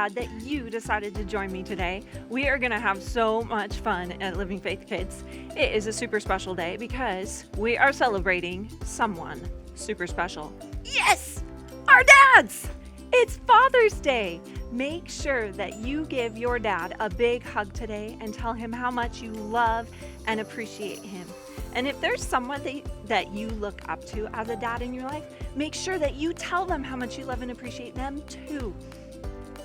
glad that you decided to join me today. We are going to have so much fun at Living Faith Kids. It is a super special day because we are celebrating someone super special. Yes! Our dads! It's Father's Day. Make sure that you give your dad a big hug today and tell him how much you love and appreciate him. And if there's someone that you look up to as a dad in your life, make sure that you tell them how much you love and appreciate them too.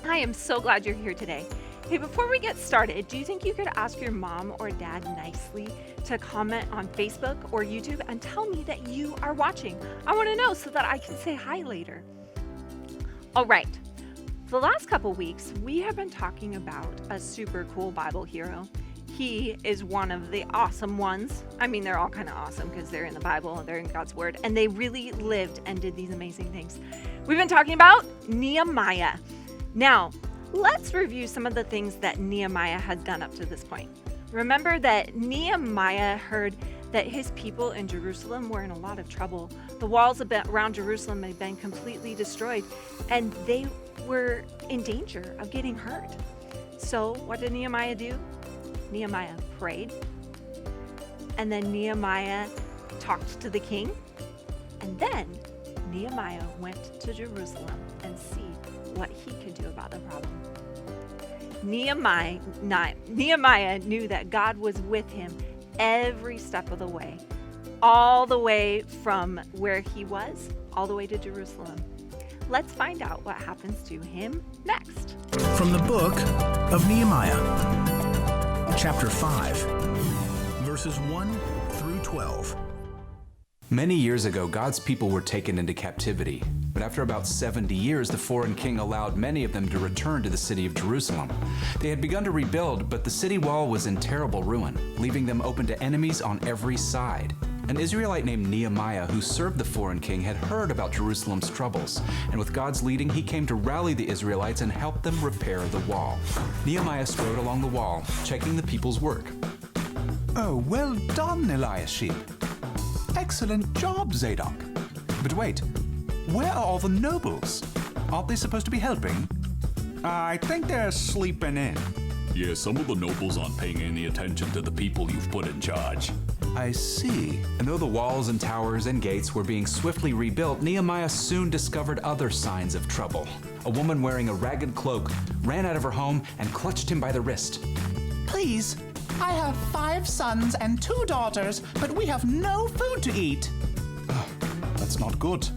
I am so glad you're here today. Hey, before we get started, do you think you could ask your mom or dad nicely to comment on Facebook or YouTube and tell me that you are watching? I want to know so that I can say hi later. All right. The last couple weeks, we have been talking about a super cool Bible hero. He is one of the awesome ones. I mean, they're all kind of awesome because they're in the Bible, they're in God's Word, and they really lived and did these amazing things. We've been talking about Nehemiah. Now, let's review some of the things that Nehemiah has done up to this point. Remember that Nehemiah heard that his people in Jerusalem were in a lot of trouble. The walls around Jerusalem had been completely destroyed, and they were in danger of getting hurt. So what did Nehemiah do? Nehemiah prayed, and then Nehemiah talked to the king, and then Nehemiah went to Jerusalem and see what he could do about the problem. Nehemiah knew that God was with him every step of the way, all the way from where he was, all the way to Jerusalem. Let's find out what happens to him next. From the book of Nehemiah, chapter 5, verses 1 through 12. Many years ago, God's people were taken into captivity, but after about 70 years, the foreign king allowed many of them to return to the city of Jerusalem. They had begun to rebuild, but the city wall was in terrible ruin, leaving them open to enemies on every side. An Israelite named Nehemiah, who served the foreign king, had heard about Jerusalem's troubles, and with God's leading, he came to rally the Israelites and help them repair the wall. Nehemiah strode along the wall, checking the people's work. Oh, well done, Eliashib. Excellent job, Zadok. But wait, where are all the nobles? Aren't they supposed to be helping? I think they're sleeping in. Yeah, some of the nobles aren't paying any attention to the people you've put in charge. I see. And though the walls and towers and gates were being swiftly rebuilt, Nehemiah soon discovered other signs of trouble. A woman wearing a ragged cloak ran out of her home and clutched him by the wrist. Please, I have 5 sons and 2 daughters, but we have no food to eat. That's not good.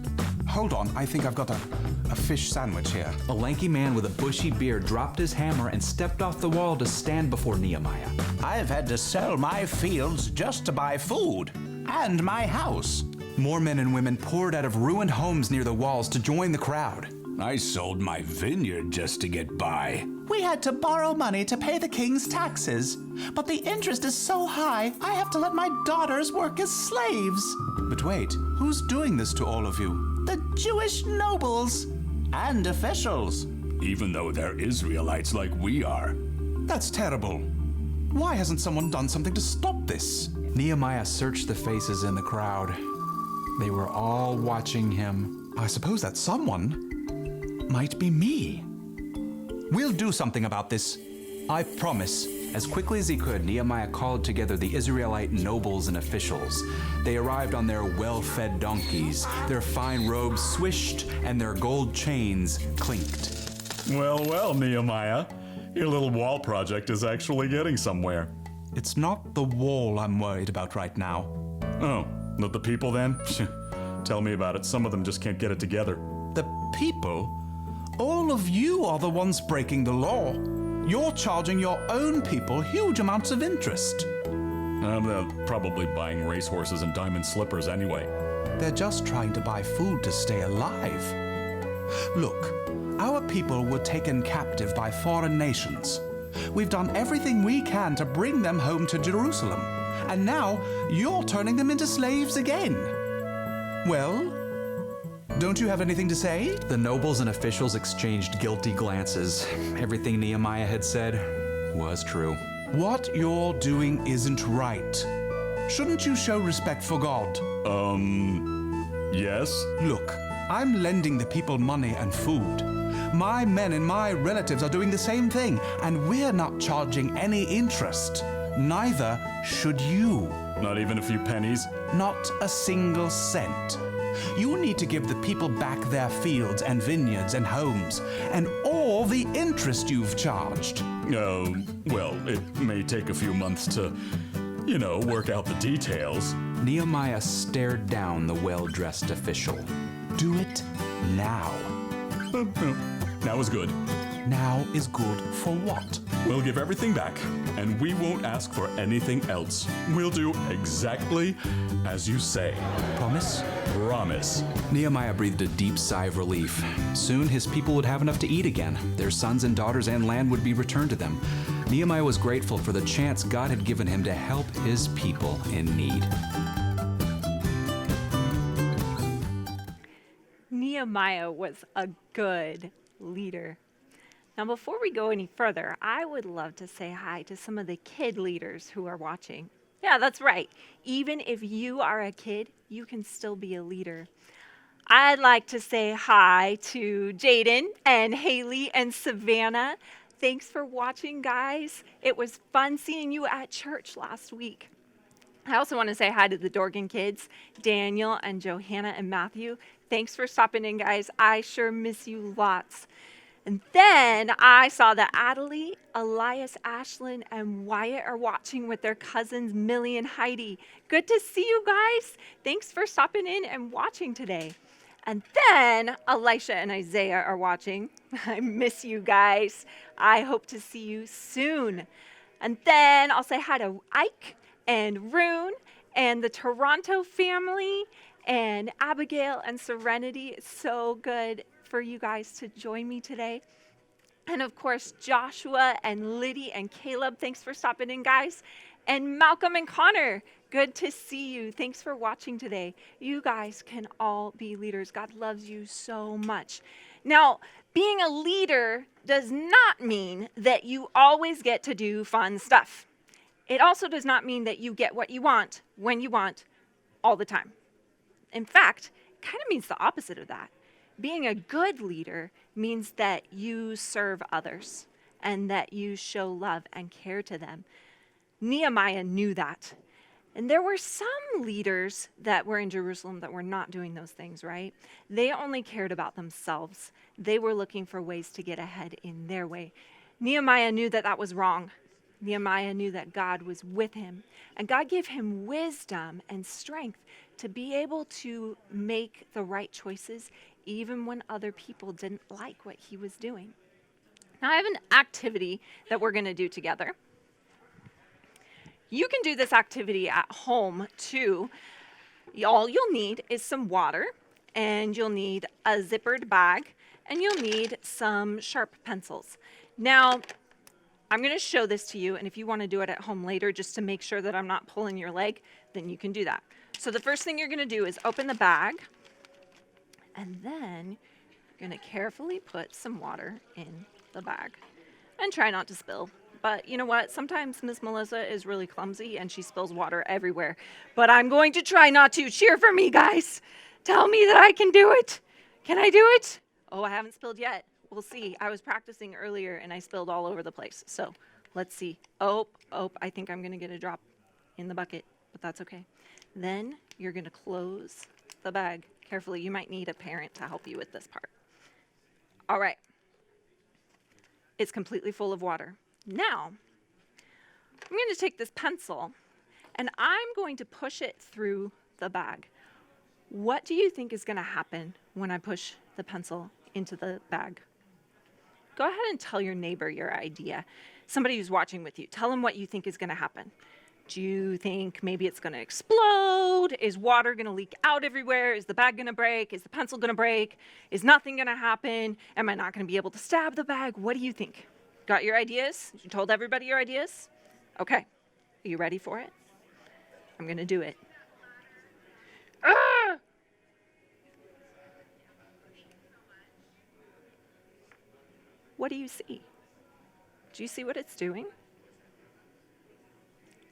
Hold on, I think I've got a fish sandwich here. A lanky man with a bushy beard dropped his hammer and stepped off the wall to stand before Nehemiah. I've had to sell my fields just to buy food, and my house. More men and women poured out of ruined homes near the walls to join the crowd. I sold my vineyard just to get by. We had to borrow money to pay the king's taxes, but the interest is so high, I have to let my daughters work as slaves. But wait, who's doing this to all of you? The Jewish nobles and officials. Even though they're Israelites like we are. That's terrible. Why hasn't someone done something to stop this? Nehemiah searched the faces in the crowd. They were all watching him. I suppose that someone might be me. We'll do something about this. I promise. As quickly as he could, Nehemiah called together the Israelite nobles and officials. They arrived on their well-fed donkeys, their fine robes swished, and their gold chains clinked. Well, Nehemiah. Your little wall project is actually getting somewhere. It's not the wall I'm worried about right now. Oh, not the people then? Tell me about it. Some of them just can't get it together. The people? All of you are the ones breaking the law. You're charging your own people huge amounts of interest. They're probably buying racehorses and diamond slippers anyway. They're just trying to buy food to stay alive. Look, our people were taken captive by foreign nations. We've done everything we can to bring them home to Jerusalem, and now you're turning them into slaves again. Well, don't you have anything to say? The nobles and officials exchanged guilty glances. Everything Nehemiah had said was true. What you're doing isn't right. Shouldn't you show respect for God? Yes? Look, I'm lending the people money and food, My men and my relatives are doing the same thing, and we're not charging any interest. Neither should you. Not even a few pennies? Not a single cent. You need to give the people back their fields and vineyards and homes, and all the interest you've charged. Oh, well, it may take a few months to, work out the details. Nehemiah stared down the well-dressed official. Do it now. Now is good. Now is good for what? We'll give everything back, and we won't ask for anything else. We'll do exactly as you say. Promise? Promise. Nehemiah breathed a deep sigh of relief. Soon his people would have enough to eat again. Their sons and daughters and land would be returned to them. Nehemiah was grateful for the chance God had given him to help his people in need. Nehemiah was a good leader. Now, before we go any further, I would love to say hi to some of the kid leaders who are watching. Yeah, that's right. Even if you are a kid, you can still be a leader. I'd like to say hi to Jaden and Haley and Savannah. Thanks for watching, guys. It was fun seeing you at church last week. I also want to say hi to the Dorgan kids, Daniel and Johanna and Matthew. Thanks for stopping in, guys. I sure miss you lots. And then I saw that Adelie, Elias, Ashlyn, and Wyatt are watching with their cousins Millie and Heidi. Good to see you guys. Thanks for stopping in and watching today. And then Elisha and Isaiah are watching. I miss you guys. I hope to see you soon. And then I'll say hi to Ike and Rune and the Toronto family and Abigail and Serenity. It's so good for you guys to join me today. And of course, Joshua and Liddy and Caleb, thanks for stopping in, guys. And Malcolm and Connor, good to see you. Thanks for watching today. You guys can all be leaders. God loves you so much. Now, being a leader does not mean that you always get to do fun stuff. It also does not mean that you get what you want, when you want, all the time. In fact, it kind of means the opposite of that. Being a good leader means that you serve others and that you show love and care to them. Nehemiah knew that. And there were some leaders that were in Jerusalem that were not doing those things, right? They only cared about themselves. They were looking for ways to get ahead in their way. Nehemiah knew that that was wrong. Nehemiah knew that God was with him, and God gave him wisdom and strength to be able to make the right choices even when other people didn't like what he was doing. Now, I have an activity that we're going to do together. You can do this activity at home too. All you'll need is some water, and you'll need a zippered bag, and you'll need some sharp pencils. Now, I'm going to show this to you, and if you want to do it at home later just to make sure that I'm not pulling your leg, then you can do that. So the first thing you're going to do is open the bag, and then you're going to carefully put some water in the bag. And try not to spill. But you know what? Sometimes Miss Melissa is really clumsy, and she spills water everywhere. But I'm going to try not to. Cheer for me, guys. Tell me that I can do it. Can I do it? Oh, I haven't spilled yet. We'll see. I was practicing earlier and I spilled all over the place. So let's see. Oh, I think I'm going to get a drop in the bucket, but that's okay. Then you're going to close the bag carefully. You might need a parent to help you with this part. All right. It's completely full of water. Now, I'm going to take this pencil and I'm going to push it through the bag. What do you think is going to happen when I push the pencil into the bag? Go ahead and tell your neighbor your idea. Somebody who's watching with you, tell them what you think is going to happen. Do you think maybe it's going to explode? Is water going to leak out everywhere? Is the bag going to break? Is the pencil going to break? Is nothing going to happen? Am I not going to be able to stab the bag? What do you think? Got your ideas? You told everybody your ideas? Okay. Are you ready for it? I'm going to do it. Ah! What do you see? Do you see what it's doing?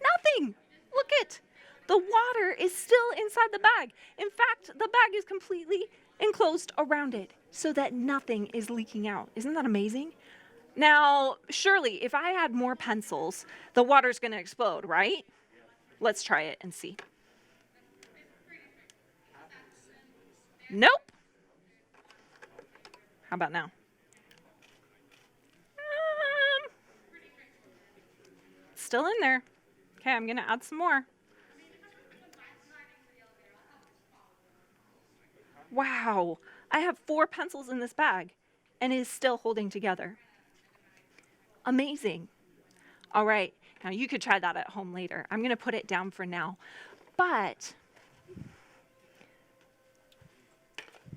Nothing. Look it. The water is still inside the bag. In fact, the bag is completely enclosed around it. so that nothing is leaking out. Isn't that amazing? Now, surely, if I add more pencils, the water's going to explode, right? Let's try it and see. Nope. How about now? Still in there. Okay, I'm going to add some more. Wow, I have 4 pencils in this bag, and it is still holding together. Amazing. All right, now you could try that at home later. I'm going to put it down for now. But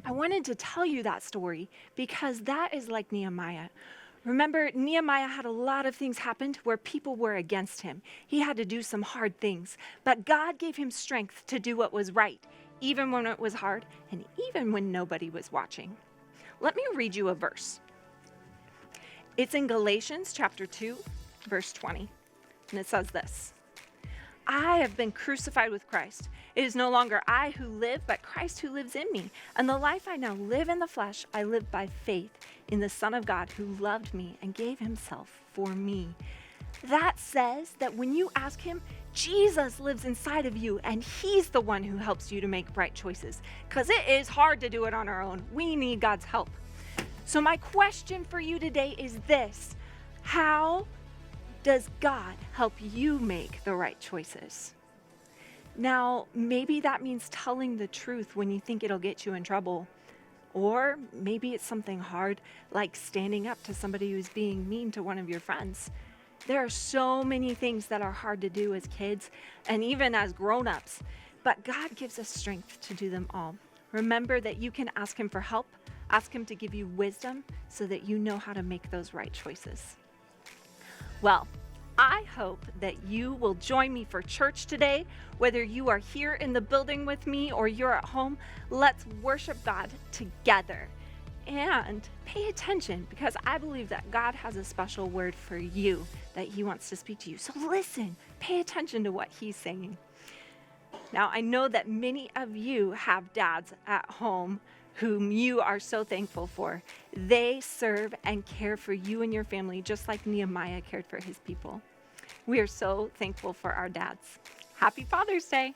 I wanted to tell you that story because that is like Nehemiah. Remember, Nehemiah had a lot of things happen where people were against him. He had to do some hard things, but God gave him strength to do what was right, even when it was hard and even when nobody was watching. Let me read you a verse. It's in Galatians chapter 2, verse 20, and it says this: I have been crucified with Christ. It is no longer I who live, but Christ who lives in me. And the life I now live in the flesh, I live by faith in the Son of God who loved me and gave himself for me. That says that when you ask him, Jesus lives inside of you, and he's the one who helps you to make right choices. Because it is hard to do it on our own. We need God's help. So my question for you today is this: how does God help you make the right choices? Now, maybe that means telling the truth when you think it'll get you in trouble. Or maybe it's something hard, like standing up to somebody who's being mean to one of your friends. There are so many things that are hard to do as kids and even as grown-ups, but God gives us strength to do them all. Remember that you can ask him for help, ask him to give you wisdom so that you know how to make those right choices. Well, I hope that you will join me for church today. Whether you are here in the building with me or you're at home, let's worship God together. And pay attention, because I believe that God has a special word for you that he wants to speak to you. So listen, pay attention to what he's saying. Now, I know that many of you have dads at home whom you are so thankful for. They serve and care for you and your family just like Nehemiah cared for his people. We are so thankful for our dads. Happy Father's Day.